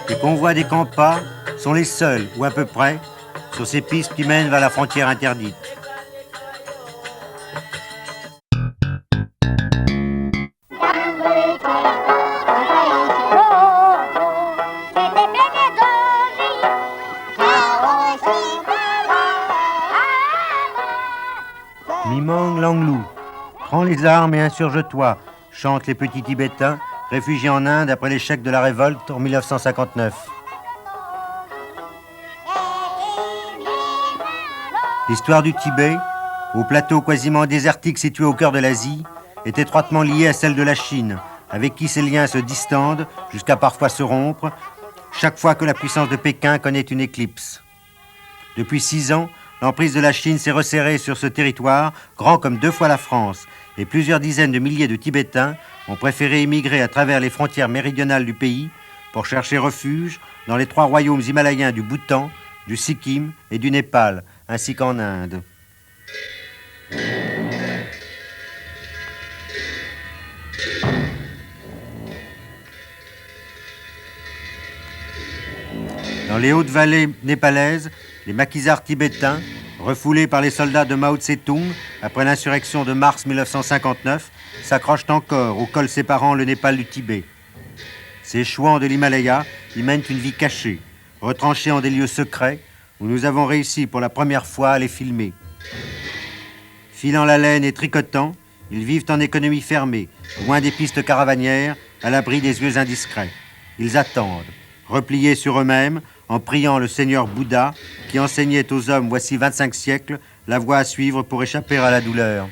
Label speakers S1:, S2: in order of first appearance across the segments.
S1: Les convois des Khampas sont les seuls, ou à peu près, sur ces pistes qui mènent vers la frontière interdite. Mimang Langlou, prends les armes et insurge-toi, chantent les petits Tibétains, réfugiés en Inde après l'échec de la révolte en 1959. L'histoire du Tibet, au plateau quasiment désertique situé au cœur de l'Asie, est étroitement liée à celle de la Chine, avec qui ces liens se distendent jusqu'à parfois se rompre, chaque fois que la puissance de Pékin connaît une éclipse. Depuis 6 ans, l'emprise de la Chine s'est resserrée sur ce territoire, grand comme 2 fois la France, et plusieurs dizaines de milliers de Tibétains ont préféré émigrer à travers les frontières méridionales du pays pour chercher refuge dans les 3 royaumes himalayens du Bhoutan, du Sikkim et du Népal, ainsi qu'en Inde. Dans les hautes vallées népalaises, les maquisards tibétains, refoulés par les soldats de Mao Tse-tung après l'insurrection de mars 1959, s'accrochent encore au col séparant le Népal du Tibet. Ces chouans de l'Himalaya y mènent une vie cachée, retranchés en des lieux secrets, où nous avons réussi pour la première fois à les filmer. Filant la laine et tricotant, ils vivent en économie fermée, loin des pistes caravanières, à l'abri des yeux indiscrets. Ils attendent, repliés sur eux-mêmes, en priant le Seigneur Bouddha, qui enseignait aux hommes voici 25 siècles la voie à suivre pour échapper à la douleur.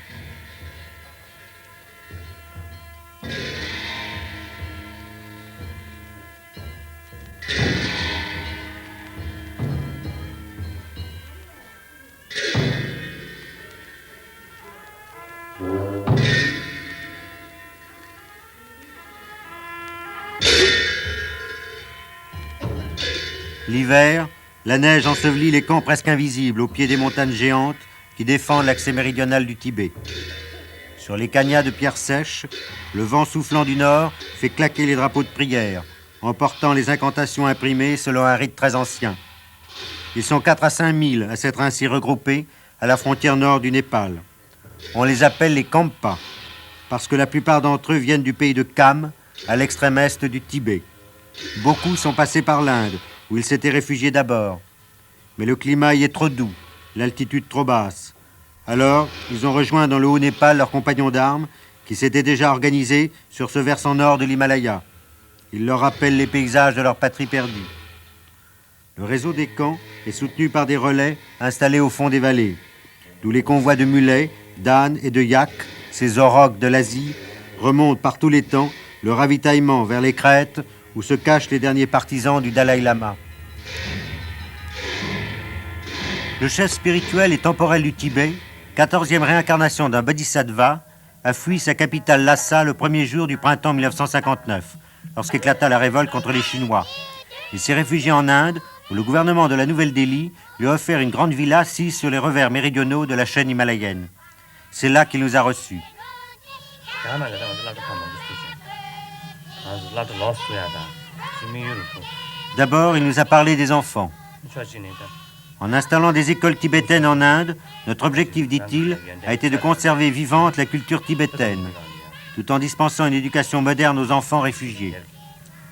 S1: L'hiver, la neige ensevelit les camps presque invisibles au pied des montagnes géantes qui défendent l'accès méridional du Tibet. Sur les cagnats de pierres sèches, le vent soufflant du nord fait claquer les drapeaux de prière, emportant les incantations imprimées selon un rite très ancien. Ils sont 4 à 5 000 à s'être ainsi regroupés à la frontière nord du Népal. On les appelle les Khampas, parce que la plupart d'entre eux viennent du pays de Kham, à l'extrême est du Tibet. Beaucoup sont passés par l'Inde, où ils s'étaient réfugiés d'abord. Mais le climat y est trop doux, l'altitude trop basse. Alors, ils ont rejoint dans le Haut-Népal leurs compagnons d'armes, qui s'étaient déjà organisés sur ce versant nord de l'Himalaya. Ils leur rappellent les paysages de leur patrie perdue. Le réseau des camps est soutenu par des relais installés au fond des vallées, d'où les convois de mulets, d'ânes et de yaks, ces aurochs de l'Asie, remontent par tous les temps le ravitaillement vers les crêtes où se cachent les derniers partisans du Dalai Lama. Le chef spirituel et temporel du Tibet, 14e réincarnation d'un bodhisattva, a fui sa capitale Lhasa le premier jour du printemps 1959, lorsqu'éclata la révolte contre les Chinois. Il s'est réfugié en Inde, où le gouvernement de la Nouvelle-Delhi lui a offert une grande villa assise sur les revers méridionaux de la chaîne himalayenne. C'est là qu'il nous a reçus. D'abord, il nous a parlé des enfants. En installant des écoles tibétaines en Inde, notre objectif, dit-il, a été de conserver vivante la culture tibétaine, tout en dispensant une éducation moderne aux enfants réfugiés.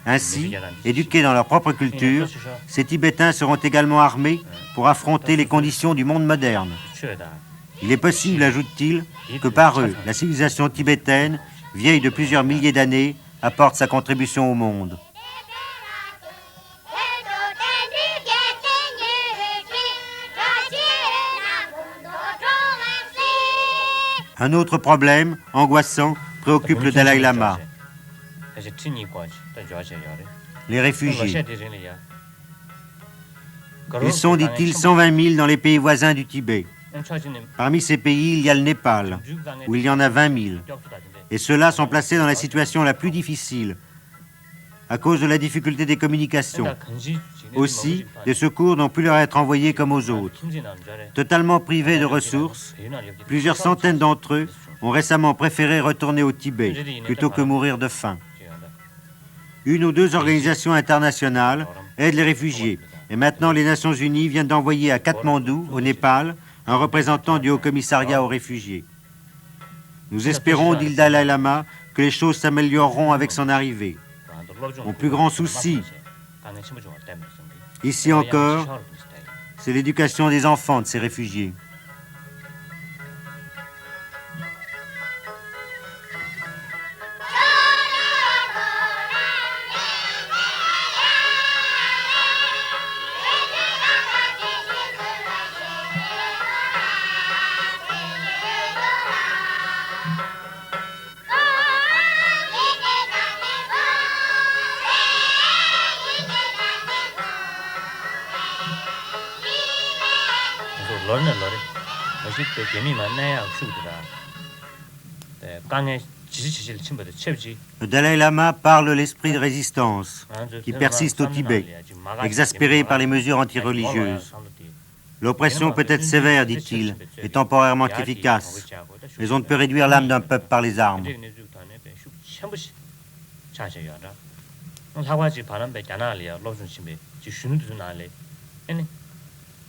S1: Ainsi, éduqués dans leur propre culture, ces Tibétains seront également armés pour affronter les conditions du monde moderne. Il est possible, ajoute-t-il, que par eux, la civilisation tibétaine, vieille de plusieurs milliers d'années, apporte sa contribution au monde. Un autre problème, angoissant, préoccupe le Dalai Lama. Les réfugiés. Ils sont, dit-il, 120 000 dans les pays voisins du Tibet. Parmi ces pays, il y a le Népal, où il y en a 20 000. Et ceux-là sont placés dans la situation la plus difficile, à cause de la difficulté des communications. Aussi, des secours n'ont pu leur être envoyés comme aux autres. Totalement privés de ressources, plusieurs centaines d'entre eux ont récemment préféré retourner au Tibet plutôt que mourir de faim. Une ou deux organisations internationales aident les réfugiés. Et maintenant, les Nations Unies viennent d'envoyer à Katmandou, au Népal, un représentant du Haut-Commissariat aux réfugiés. Nous espérons, dit le Dalai Lama, que les choses s'amélioreront avec son arrivée. Mon plus grand souci, ici encore, c'est l'éducation des enfants de ces réfugiés. Le Dalai Lama parle de l'esprit de résistance qui persiste au Tibet, exaspéré par les mesures antireligieuses. L'oppression peut être sévère, dit-il, et temporairement efficace, mais on ne peut réduire l'âme d'un peuple par les armes.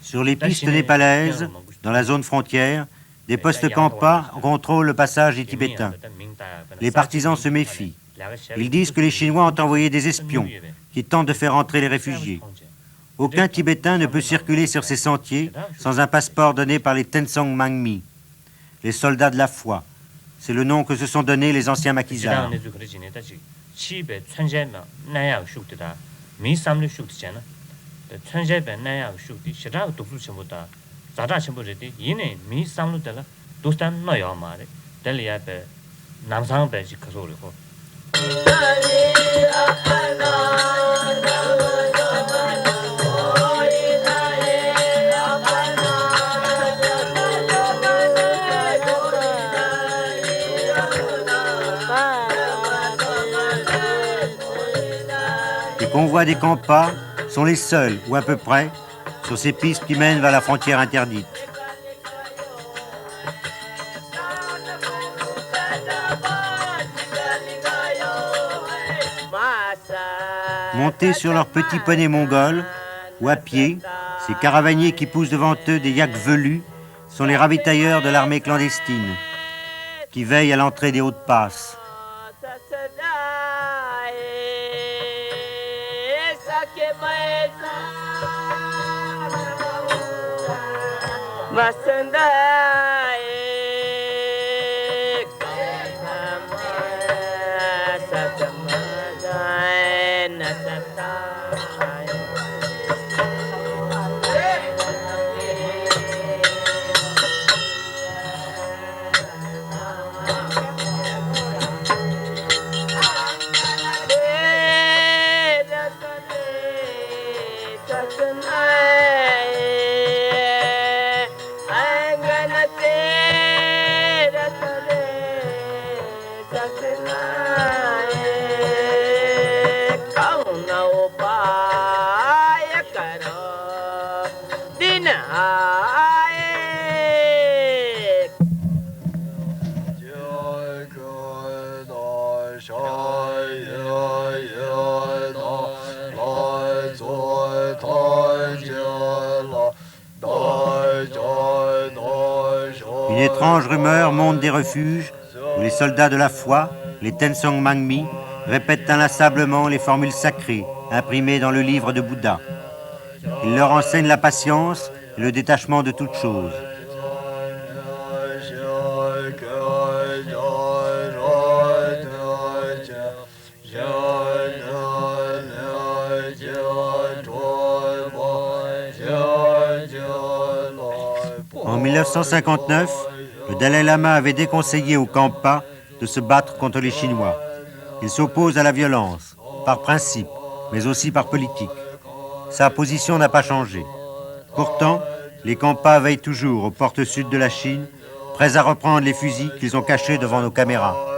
S1: Sur les pistes népalaises, dans la zone frontière, des postes Kampa contrôlent le passage des Tibétains. Les partisans se méfient. Ils disent que les Chinois ont envoyé des espions qui tentent de faire entrer les réfugiés. Aucun Tibétain ne peut circuler sur ces sentiers sans un passeport donné par les Tensong Mangmi, les soldats de la foi. C'est le nom que se sont donnés les anciens maquisards. Les convois des Kampa sont les seuls, ou à peu près, sur ces pistes qui mènent vers la frontière interdite. Montés sur leurs petits poneys mongols, ou à pied, ces caravaniers qui poussent devant eux des yaks velus sont les ravitailleurs de l'armée clandestine, qui veillent à l'entrée des hautes passes. Une étrange rumeur monte des refuges où les soldats de la foi, les Tensong Mangmi, répètent inlassablement les formules sacrées imprimées dans le livre de Bouddha. Ils leur enseignent la patience et le détachement de toute chose. En 1959, le Dalai Lama avait déconseillé aux Kampa de se battre contre les Chinois. Il s'oppose à la violence, par principe, mais aussi par politique. Sa position n'a pas changé. Pourtant, les Kampa veillent toujours aux portes sud de la Chine, prêts à reprendre les fusils qu'ils ont cachés devant nos caméras.